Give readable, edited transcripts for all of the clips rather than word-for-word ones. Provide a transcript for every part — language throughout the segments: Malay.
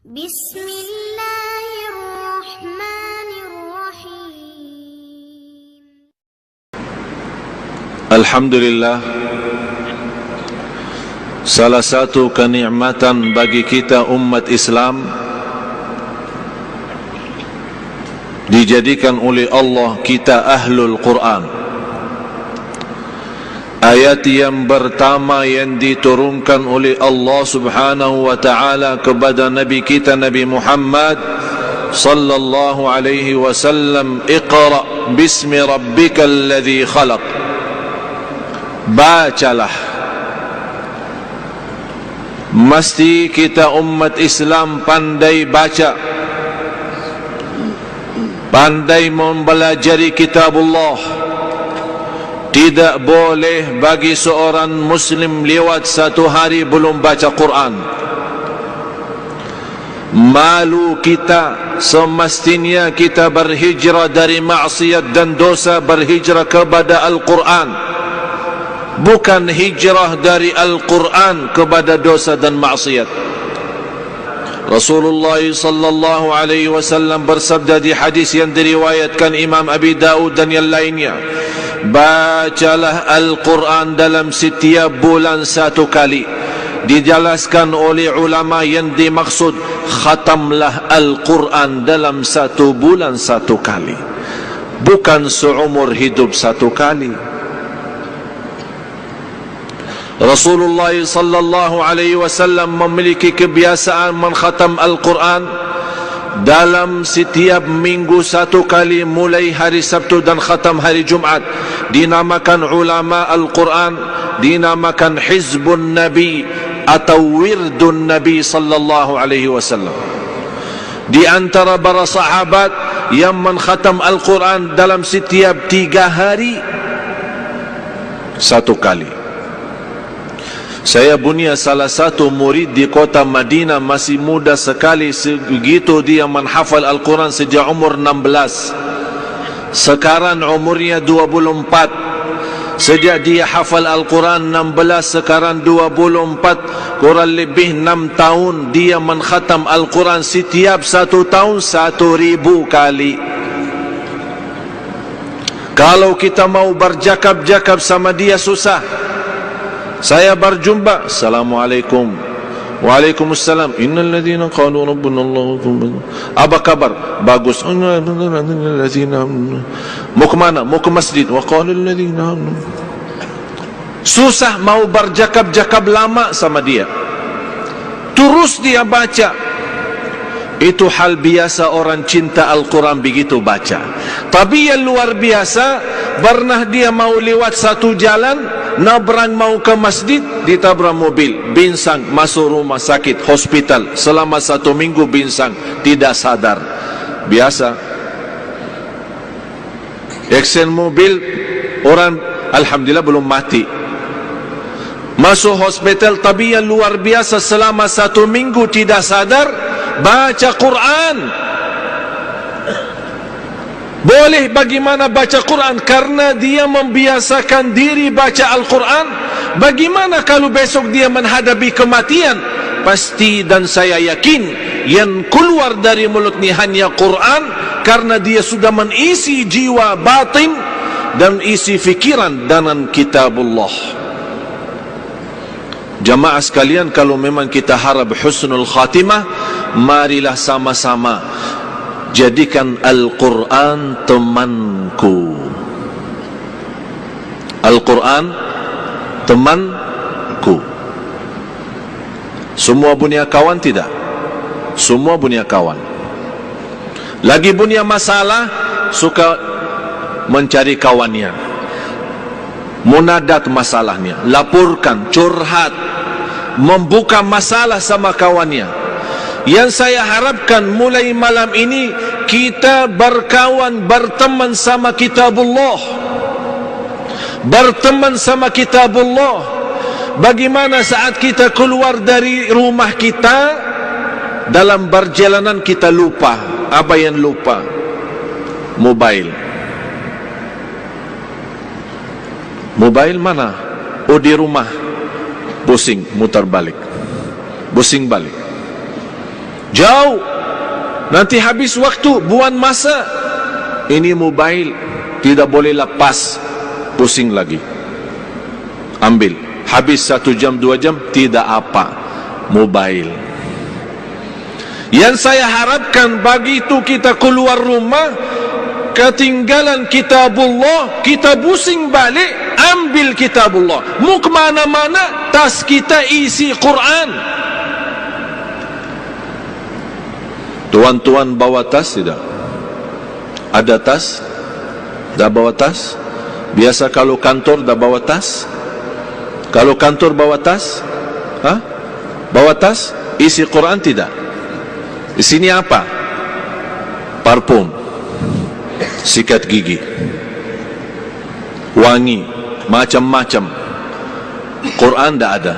Bismillahirrahmanirrahim. Alhamdulillah, salah satu kenikmatan bagi kita umat Islam dijadikan oleh Allah kita ahlul Quran. Ayat yang pertama yang diturunkan oleh Allah Subhanahu wa taala kepada nabi kita Nabi Muhammad sallallahu alaihi wasallam, Iqra bismi rabbikal ladzi khalaq. Bacalah. Mesti kita umat Islam pandai baca, pandai mempelajari kitabullah. Tidak boleh bagi seorang muslim lewat satu hari belum baca Quran. Malu kita, semestinya kita berhijrah dari maksiat dan dosa, berhijrah kepada Al-Quran, bukan hijrah dari Al-Quran kepada dosa dan maksiat. Rasulullah sallallahu alaihi wasallam bersabda di hadis yang diriwayatkan Imam Abi Daud dan yang lainnya, bacalah Al-Quran dalam setiap bulan satu kali. Dijelaskan oleh ulama yang dimaksud, khatamlah Al-Quran dalam satu bulan satu kali, bukan seumur hidup satu kali. Rasulullah sallallahu alaihi wasallam memiliki kebiasaan mengkhatam Al-Quran dalam setiap minggu satu kali, mulai hari Sabtu dan khatam hari Jumat. Dinamakan ulama Al-Quran, dinamakan Hizbun Nabi atau Wirdun Nabi sallallahu alaihi wasallam. Di antara para sahabat yang mengkhatam Al-Quran dalam setiap 3 hari satu kali. Saya punya salah satu murid di kota Madinah, masih muda sekali, segitu dia menghafal Al-Quran sejak umur 16. Sekarang umurnya 24. Sejak dia hafal Al-Quran 16, sekarang 24, kurang lebih 6 tahun dia mengkhatam Al-Quran. Setiap 1 tahun 1000 kali. Kalau kita mau berjakab-jakab sama dia susah. Saya berjumpa, Assalamualaikum, Waalaikumsalam, innal ladzina qalu rabbuna Allah, apa kabar? Bagus. Mau ke mana? Mau ke masjid. Wa qala alladzina, susah mau berjakab-jakab lama sama dia. Terus dia baca. Itu hal biasa orang cinta Al-Quran begitu baca. Tapi yang luar biasa, pernah dia mau lewat satu jalan, nabrang mau ke masjid, ditabrak mobil, binsang, masuk rumah sakit, hospital, selama 1 minggu binsang, tidak sadar. Biasa. Aksen mobil, orang alhamdulillah belum mati, masuk hospital. Tapi yang luar biasa, selama 1 minggu tidak sadar, baca Quran. Boleh bagaimana baca Quran? Karena dia membiasakan diri baca Al-Quran. Bagaimana kalau besok dia menghadapi kematian? Pasti dan saya yakin yang keluar dari mulutnya hanya Quran, karena dia sudah mengisi jiwa batin dan isi fikiran dengan kitabullah. Jamaah sekalian, kalau memang kita harap husnul khatimah, marilah sama-sama jadikan Al-Quran temanku. Al-Quran temanku. Semua punya kawan tidak? Semua punya kawan. Lagi punya masalah, suka mencari kawannya, munadat masalahnya, laporkan, curhat, membuka masalah sama kawannya. Yang saya harapkan mulai malam ini kita berkawan, berteman sama kitabullah, berteman sama kitabullah. Bagaimana saat kita keluar dari rumah kita, dalam perjalanan kita lupa. Apa yang lupa? Mobile. Mobile mana? Oh, di rumah. Pusing, mutar balik, pusing balik. Jauh. Nanti habis waktu, buang masa. Ini mobile, tidak boleh lepas. Pusing lagi. Ambil. Habis 1 jam, 2 jam, tidak apa. Mobile. Yang saya harapkan begitu kita keluar rumah, ketinggalan kitabullah, kita pusing balik, ambil kitabullah. Mau ke mana-mana, tas kita isi Quran. Tuan-tuan bawa tas tidak? Ada tas? Dah bawa tas? Biasa kalau kantor dah bawa tas? Kalau kantor bawa tas? Bawa tas? Isi Quran tidak? Di sini apa? Parfum, sikat gigi, wangi, macam-macam. Quran tidak ada.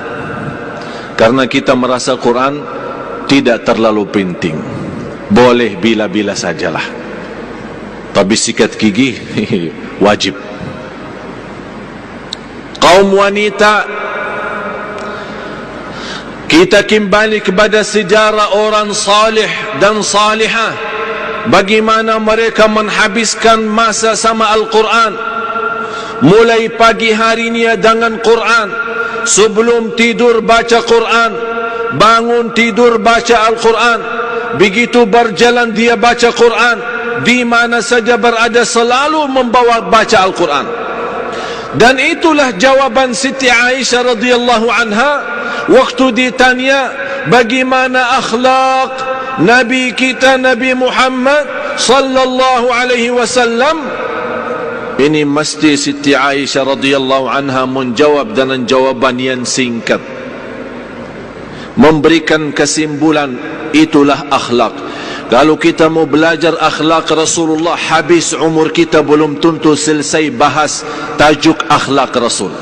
Karena kita merasa Quran tidak terlalu penting. Boleh bila-bila sajalah. Tapi sikat gigi wajib. Kaum wanita, kita kembali kepada sejarah orang salih dan salihah. Bagaimana mereka menghabiskan masa sama Al-Quran. Mulai pagi harinya dengan Quran. Sebelum tidur baca Quran. Bangun tidur baca Al-Quran. Begitu berjalan dia baca Quran. Di mana saja berada selalu membawa baca Al-Quran. Dan itulah jawaban Siti Aisyah radhiyallahu anha waktu ditanya bagaimana akhlak Nabi kita Nabi Muhammad sallallahu alaihi wasallam. Ini mesti Siti Aisyah radhiyallahu anha menjawab dengan jawaban yang singkat, memberikan kesimpulan. Itulah akhlak. Kalau kita mau belajar akhlak Rasulullah, habis umur kita belum tentu selesai bahas tajuk akhlak Rasul.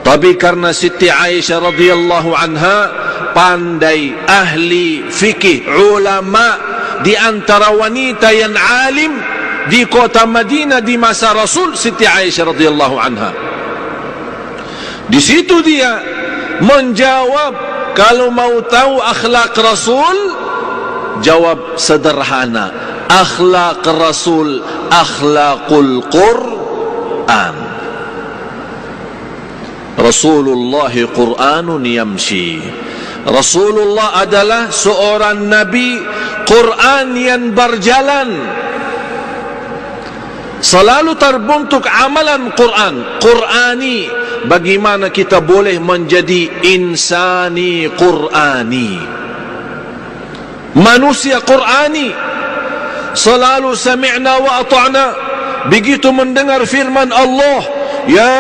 Tapi karena Siti Aisyah radhiyallahu anha pandai, ahli fikih, ulama, di antara wanita yang alim di kota Madinah di masa Rasul, Siti Aisyah radhiyallahu anha. Di situ dia menjawab. Kalau mau tahu akhlak Rasul, jawab sederhana. Akhlak Rasul, akhlakul Quran. Rasulullah Quranun yamshi. Rasulullah adalah seorang Nabi Quran yang berjalan. Selalu terbentuk amalan Quran, Qurani. Bagaimana kita boleh menjadi insani Qurani, manusia Qurani. Selalu sami'na wa ata'na. Begitu mendengar firman Allah, ya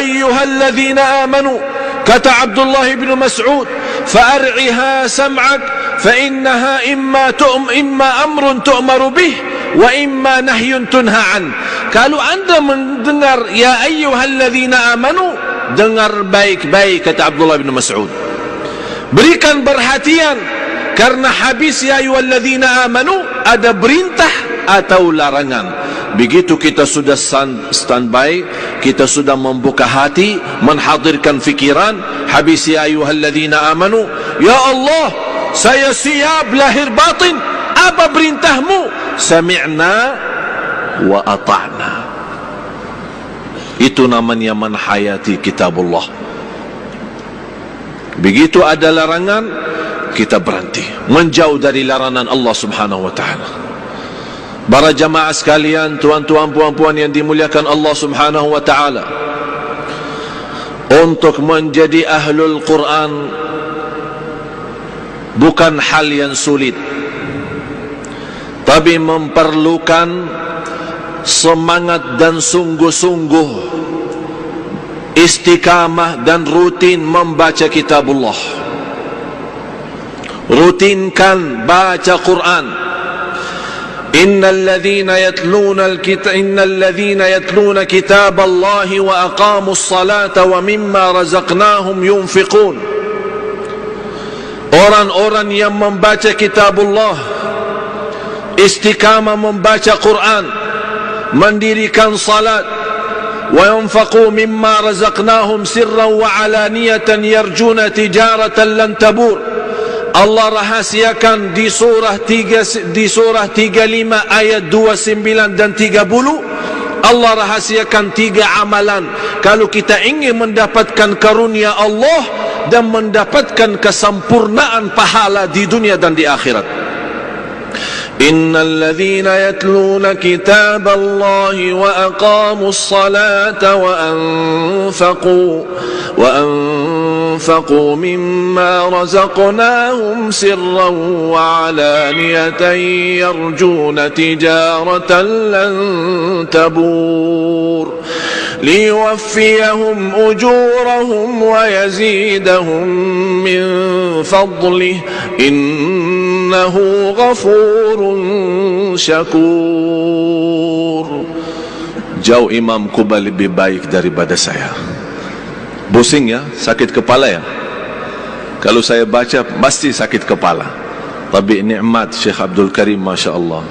ayyuhalladzina amanu, kata Abdullah bin Mas'ud, fa'ar'iha sam'ak fa innaha imma amrun tu'maru bih wa imma nahyun tunha an. Kalau anda mendengar ya ayyuhalladzina amanu, dengar baik-baik, kata Abdullah bin Mas'ud. Berikan perhatian, karena habis ya ayyuhalladzina amanu ada perintah atau larangan. Begitu kita sudah standby, kita sudah membuka hati, menghadirkan fikiran, habis ya ayyuhalladzina amanu, ya Allah, saya siap lahir batin. Apa perintahmu? Sami'na wa ata'na. Itu namanya menhayati kitabullah. Begitu ada larangan, kita berhenti, menjauh dari larangan Allah subhanahu wa ta'ala. Para jamaah sekalian, tuan-tuan, puan-puan yang dimuliakan Allah subhanahu wa ta'ala, untuk menjadi ahlul Quran bukan hal yang sulit, tapi memerlukan semangat dan sungguh-sungguh, istiqamah dan rutin membaca kitabullah. Rutinkan baca Quran. Innal ladzina yatluna kitaballahi wa aqamus salata wa mimma razaqnahum yunfiqun. Orang-orang yang membaca kitabullah, istiqamah membaca Quran, mendirikan salat, wa yunfaqu mimma razaqnahum sirran wa alaniyatan yarjuna tijaratan lan tabur. Allah rahasiakan di surah 35 ayat 29 dan 30. Allah rahasiakan 3 amalan kalau kita ingin mendapatkan karunia Allah dan mendapatkan kesempurnaan pahala di dunia dan di akhirat. Innal ladzina yatluna kitaballahi wa aqamus salata wa anfaqu mimma razaqnahum sirran wa alaniyatan yarjuna tijaratan lan tabur liyuwaffiyahum ujurahum wa yazidahum min fadlih innahu ghafurun syakur. Jauh Imam Kuba lebih baik daripada saya. Pusing ya, sakit kepala ya. Kalau saya baca pasti sakit kepala. Tapi nikmat Syekh Abdul Karim, Masya Allah.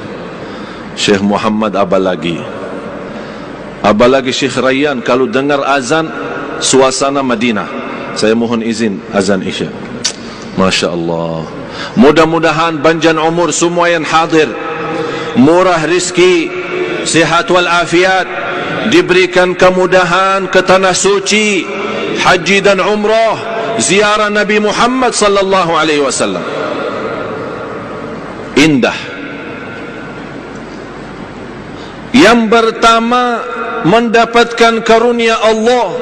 Syekh Muhammad Abalagi Syekh Rayyan, kalau dengar azan suasana Madinah. Saya mohon izin azan Isya. Masya Allah. Mudah-mudahan panjang umur semua yang hadir, murah rizki, sihat wal afiat, diberikan kemudahan ke tanah suci, haji dan umrah, ziarah Nabi Muhammad sallallahu alaihi wasallam. Indah. Yang pertama, mendapatkan karunia Allah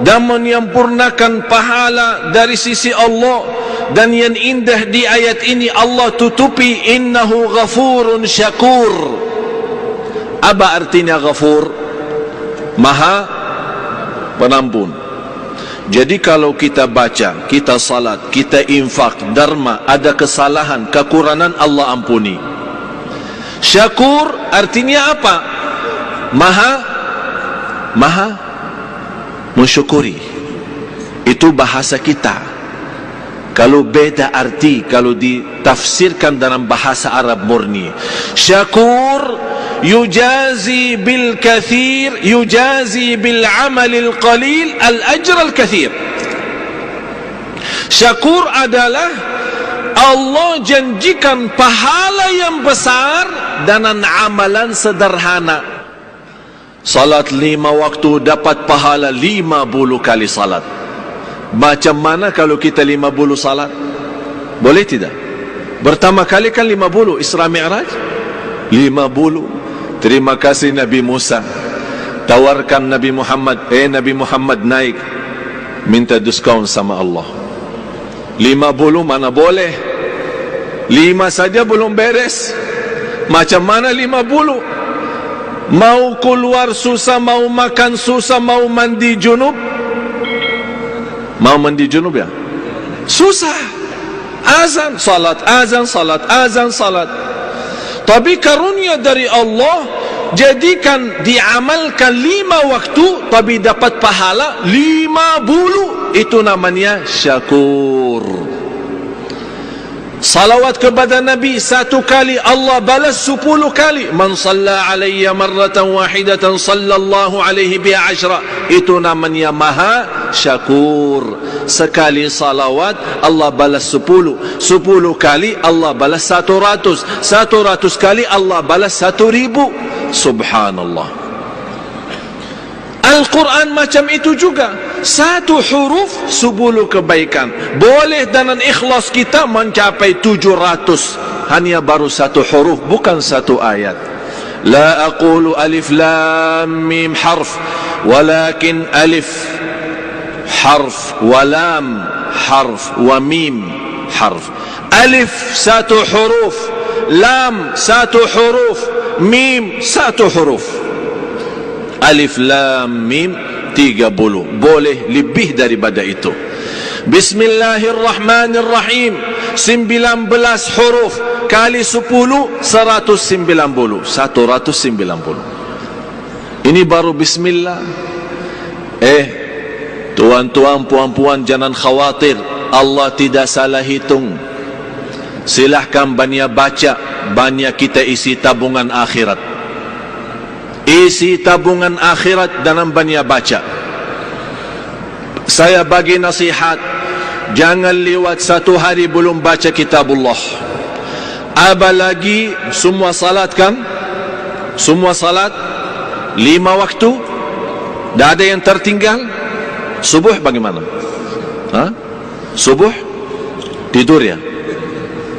dan menyempurnakan pahala dari sisi Allah. Dan yang indah di ayat ini Allah tutupi, innahu ghafurun syakur. Apa artinya ghafur? Maha penampun. Jadi kalau kita baca, kita salat, kita infak, derma, ada kesalahan, kekurangan, Allah ampuni. Syakur artinya apa? Maha mensyukuri. Itu bahasa kita. Kalau beda arti kalau ditafsirkan dalam bahasa Arab murni. Syakur yujazi bil kathir, yujazi bil amalil qalil al ajr al kathir. Syakur adalah Allah janjikan pahala yang besar dengan amalan sederhana. Salat 5 waktu dapat pahala 50 kali salat. Macam mana kalau kita 50 salat? Boleh tidak? Pertama kali kan 50 Isra Mi'raj 50. Terima kasih Nabi Musa tawarkan Nabi Muhammad, Nabi Muhammad naik, minta diskaun sama Allah. 50 mana boleh, 5 saja belum beres. Macam mana 50? Mau keluar susah, mau makan susah, mau mandi junub. Mau mandi junub ya? Susah. Azan, salat, azan, salat, azan, salat. Tapi karunia dari Allah, jadikan diamalkan 5 waktu, tapi dapat pahala 50. Itu namanya syakur. Salawat kepada Nabi 1 kali, Allah balas 10 kali. Man salla alayya marratan wahidatan sallallahu alaihi biha 10. Itu namanya maha syakur. Sekali salawat Allah balas 10. 10 kali Allah balas 100. 100 kali Allah balas 1000. Subhanallah. Al-Quran macam itu juga. 1 huruf 10 kebaikan. Boleh dengan ikhlas kita mencapai 700. Hanya baru 1 huruf, bukan 1 ayat. La aqulu alif lam mim harf, walakin alif harf, wa lam harf, wa mim harf. Alif 1 huruf, lam 1 huruf, mim 1 huruf. Alif lam mim 30. Boleh lebih daripada itu. Bismillahirrahmanirrahim 19 huruf kali 10 190. 190. Ini baru bismillah. Tuan-tuan, puan-puan, jangan khawatir, Allah tidak salah hitung. Silahkan banyak baca, banyak kita isi tabungan akhirat. Isi tabungan akhirat dalam banyak baca. Saya bagi nasihat, jangan lewat satu hari belum baca kitabullah. Apalagi semua salat kan, semua salat 5 waktu, tak ada yang tertinggal. Subuh bagaimana? Subuh tidur ya?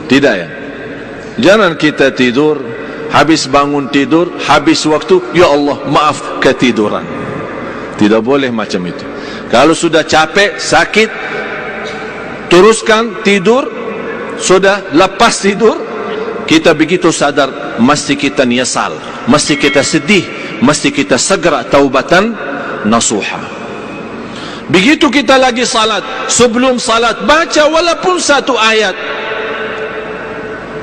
Tidak ya? Jangan kita tidur, habis bangun tidur, habis waktu, ya Allah maaf ketiduran. Tidak boleh macam itu. Kalau sudah capek, sakit, teruskan tidur. Sudah lepas tidur, kita begitu sadar, mesti kita nyesal, mesti kita sedih, mesti kita segera taubatan nasuha. Begitu kita lagi salat, sebelum salat baca walaupun satu ayat.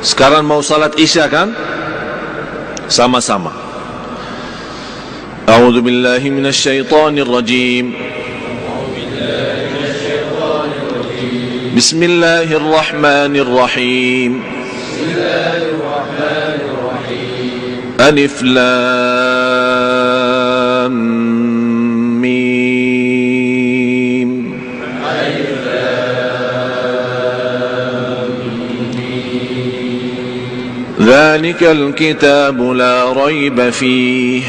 Sekarang mau salat isya kan? Sama-sama. A'udzu billahi minasy syaithanir rajim. Bismillahirrahmanirrahim. Alif Lam Mim. ذلك الكتاب لا ريب فيه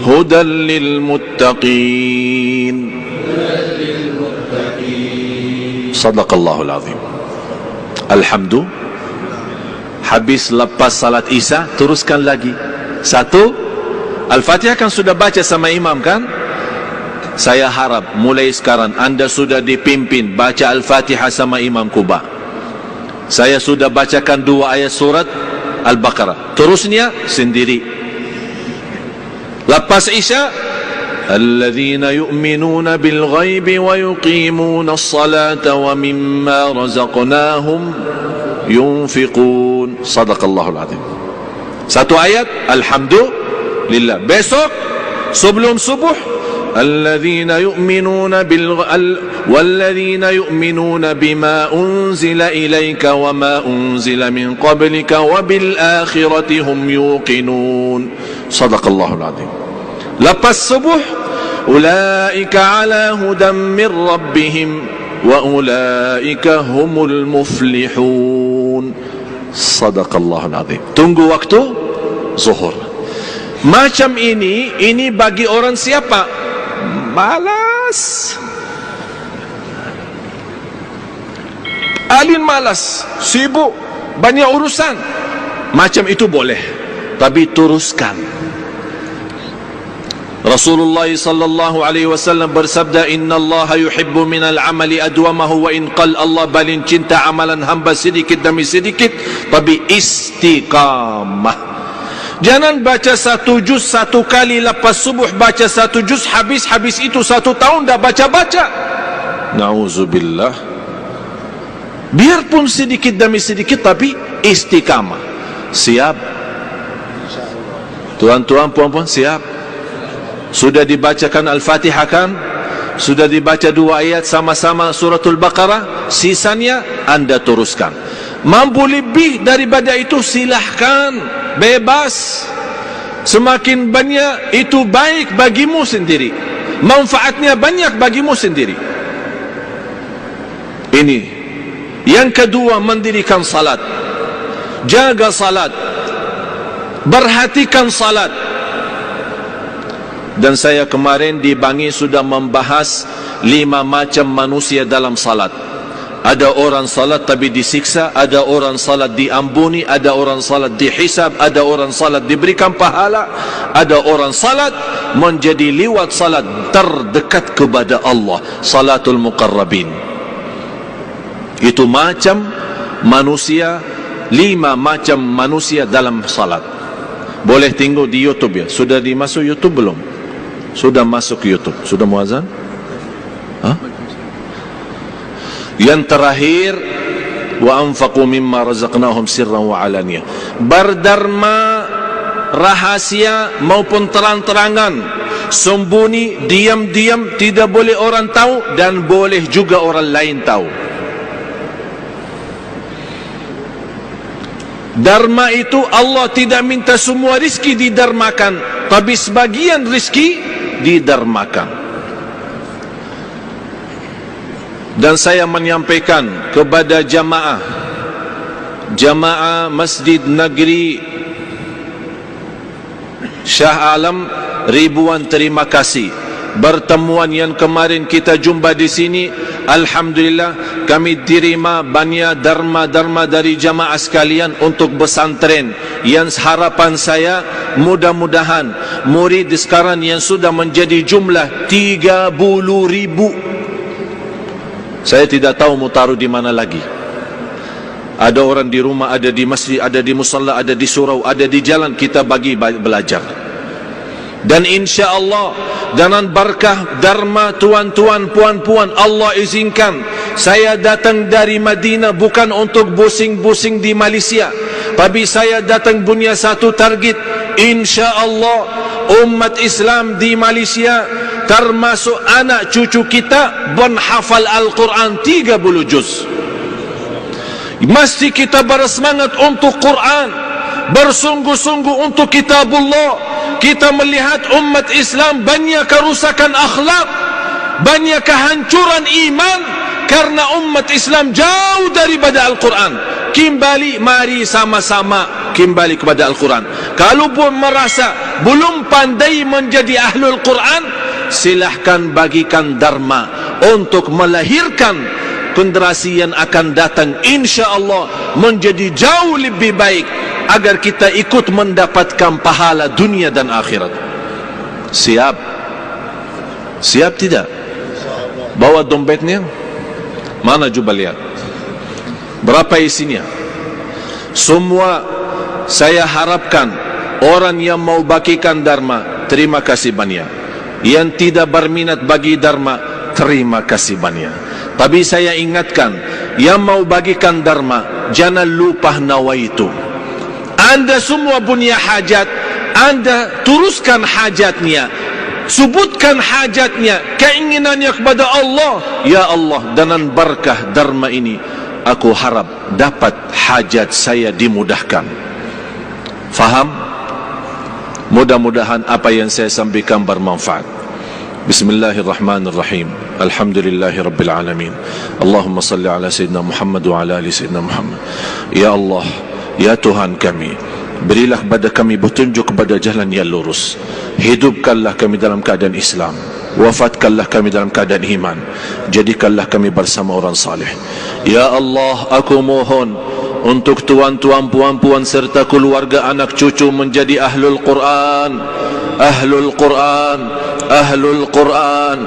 هدى للمتقين صدق الله العظيم. Alhamdulillah. Habis lepas salat isya, teruskan lagi. Satu, Al-Fatihah kan sudah baca sama imam kan? Saya harap mulai sekarang anda sudah dipimpin baca Al-Fatihah sama Imam Kuba. Saya sudah bacakan 2 ayat surat Al-Baqarah. Terusnya sendiri. Lepas isya, alladzina yu'minuna bil ghaibi wa yuqimuna as-salata wa mimma razaqnahum yunfiqun. Sadaqallahul azim. Satu ayat, alhamdulillah. Besok sebelum subuh, الذين يؤمنون والذين يؤمنون بما أنزل إليك وما أنزل من قبلك وبالآخرة هم يوقنون. صدق الله العظيم. Lepas subuh, أولئك على هدى من ربهم وأولئك هم المفلحون. صدق الله العظيم. Tunggu waktu zuhur. Macam ini bagi orang siapa? Malas. Alin malas, sibuk, banyak urusan. Macam itu boleh, tapi teruskan. Rasulullah sallallahu alaihi wasallam bersabda, innallaha yuhibbu minal amali adwamahu wa in qal. Allah paling cinta amalan hamba sedikit demi sedikit, tapi istiqamah. Jangan baca 1 juz 1 kali, lepas subuh baca 1 juz, habis itu 1 tahun dah baca-baca. Na'udzubillah. Biarpun sedikit demi sedikit, tapi istiqamah. Siap? Tuan-tuan, puan-puan, siap? Sudah dibacakan Al-Fatihah kan? Sudah dibaca 2 ayat sama-sama suratul Baqarah? Sisanya anda teruskan. Mampu lebih daripada itu silahkan, bebas. Semakin banyak itu baik bagimu sendiri, manfaatnya banyak bagimu sendiri. Ini yang kedua, mendirikan salat, jaga salat, perhatikan salat. Dan saya kemarin di Bangi sudah membahas 5 macam manusia dalam salat. Ada orang salat tapi disiksa, ada orang salat diampuni, ada orang salat dihisab, ada orang salat diberikan pahala, ada orang salat menjadi liwat salat terdekat kepada Allah, salatul muqarrabin. Itu macam manusia, 5 macam manusia dalam salat. Boleh tengok di YouTube ya. Sudah dimasuk YouTube belum? Sudah masuk YouTube. Sudah muazan? Yang terakhir, wa anfaqu mimma razaqnahum sirran wa alaniyah. Berderma rahasia maupun terang-terangan, sembunyi, diam-diam, tidak boleh orang tahu dan boleh juga orang lain tahu. Dharma itu Allah tidak minta semua rizki didarmakan, tapi sebagian rizki didarmakan. dan saya menyampaikan kepada jamaah Masjid Negeri Shah Alam, ribuan terima kasih. Pertemuan yang kemarin kita jumpa di sini, alhamdulillah kami terima banyak dharma dari jamaah sekalian untuk pesantren. Yang harapan saya, mudah-mudahan murid sekarang yang sudah menjadi jumlah 30.000. Saya tidak tahu mau taruh di mana lagi. Ada orang di rumah, ada di masjid, ada di musalla, ada di surau, ada di jalan, kita bagi belajar. Dan insya Allah dengan berkah dharma tuan-tuan, puan-puan, Allah izinkan saya datang dari Madinah bukan untuk busing-busing di Malaysia, tapi saya datang punya satu target. Insya Allah umat Islam di Malaysia termasuk anak cucu kita menghafal Al-Quran 30 juz. Mesti kita bersemangat untuk Quran, bersungguh-sungguh untuk kitabullah. Kita melihat umat Islam banyak kerusakan akhlak, banyak kehancuran iman karena umat Islam jauh daripada Al-Quran. Kembali, mari sama-sama kembali kepada Al-Quran. Kalau pun merasa belum pandai menjadi ahlul Quran, silahkan bagikan dharma untuk melahirkan generasi yang akan datang, insya Allah menjadi jauh lebih baik, agar kita ikut mendapatkan pahala dunia dan akhirat. Siap? Siap tidak? Bawa dompetnya. Mana coba lihat berapa isinya. Semua saya harapkan orang yang mau bagikan dharma, terima kasih banyak. Yang tidak berminat bagi dharma, terima kasih banyak. Tapi saya ingatkan, yang mau bagikan dharma, jangan lupa nawaitu. Anda semua punya hajat, Anda teruskan hajatnya, sebutkan hajatnya, keinginannya kepada Allah. Ya Allah, dengan berkah dharma ini, aku harap dapat hajat saya dimudahkan. Faham? Mudah-mudahan apa yang saya sampaikan bermanfaat. Bismillahirrahmanirrahim. Alhamdulillahirabbil alamin. Allahumma salli ala sayyidina Muhammad wa ala ali sayyidina Muhammad. Ya Allah, ya Tuhan kami, berilah kepada kami petunjuk kepada jalan yang lurus. Hidupkanlah kami dalam keadaan Islam, wafatkanlah kami dalam keadaan iman, jadikanlah kami bersama orang saleh. Ya Allah, aku mohon untuk tuan-tuan, puan-puan serta keluarga anak cucu menjadi ahlul Quran, ahlul Quran, ahlul Quran,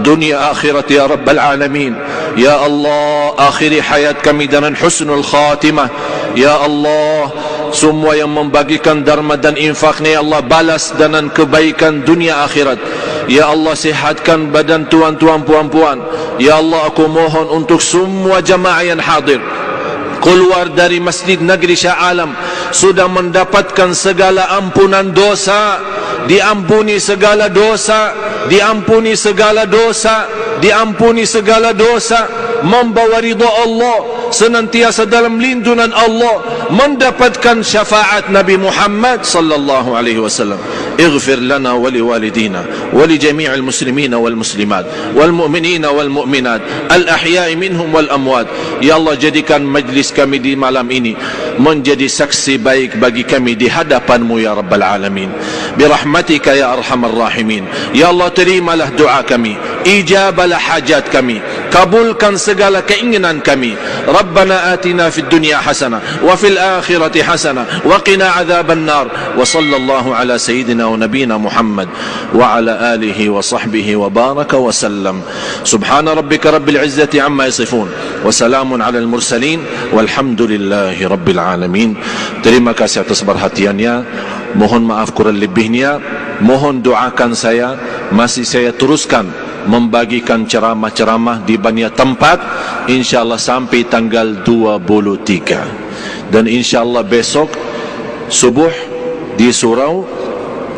dunia akhirat ya Rabbal Alamin. Ya Allah, akhiri hayat kami dengan husnul khatimah. Ya Allah, semua yang membagikan dharma dan infaknya, ya Allah, balas dengan kebaikan dunia akhirat. Ya Allah, sihatkan badan tuan-tuan, puan-puan. Ya Allah, aku mohon untuk semua jamaah yang hadir, keluar dari Masjid Negeri Shah Alam, sudah mendapatkan segala ampunan dosa, diampuni segala dosa, diampuni segala dosa, diampuni segala dosa, membawa ridha Allah, senantiasa dalam lindungan Allah, mendapatkan syafaat Nabi Muhammad sallallahu alaihi wasallam. اغفر لنا ولوالدينا ولجميع المسلمين والمسلمات والمؤمنين والمؤمنات الأحياء منهم والأموات. Ya Allah, jadikan majlis kami di malam ini menjadi saksi baik bagi kami di hadapan-Mu ya Rabbal Alamin. Birahmatika ya Arhamar Rahimin. Ya Allah, terimalah doa kami, ijabalah hajat kami, kabulkan segala keinginan kami. Rabbana atina fid dunya hasanah wa fil akhirati hasanah wa qina adzaban nar. Wa sallallahu ala sayyidina ونبينا محمد وعلى آله وصحبه وبارك وسلم. سبحان ربك رب العزة عما يصفون وسلام على المرسلين والحمد لله رب العالمين. Terima kasih atas perhatiannya. Mohon maaf kurang lebihnya. Mohon doakan saya, masih saya teruskan membagikan ceramah-ceramah di banyak tempat, insyaallah sampai tanggal 23. Dan insyaallah besok subuh di surau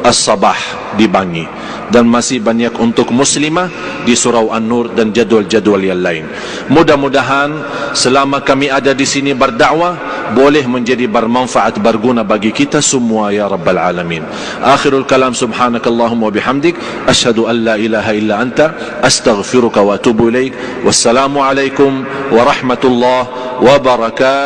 As-Sabah di Bangi, dan masih banyak untuk muslimah di surau An-Nur dan jadwal-jadwal yang lain. Mudah-mudahan selama kami ada di sini berdakwah, boleh menjadi bermanfaat, berguna bagi kita semua ya rabbal alamin. Akhirul kalam, subhanakallahumma wa bihamdik, asyhadu an la ilaha illa anta, astaghfiruka wa atubu ilaik. Wassalamu alaikum warahmatullahi wabarakatuh.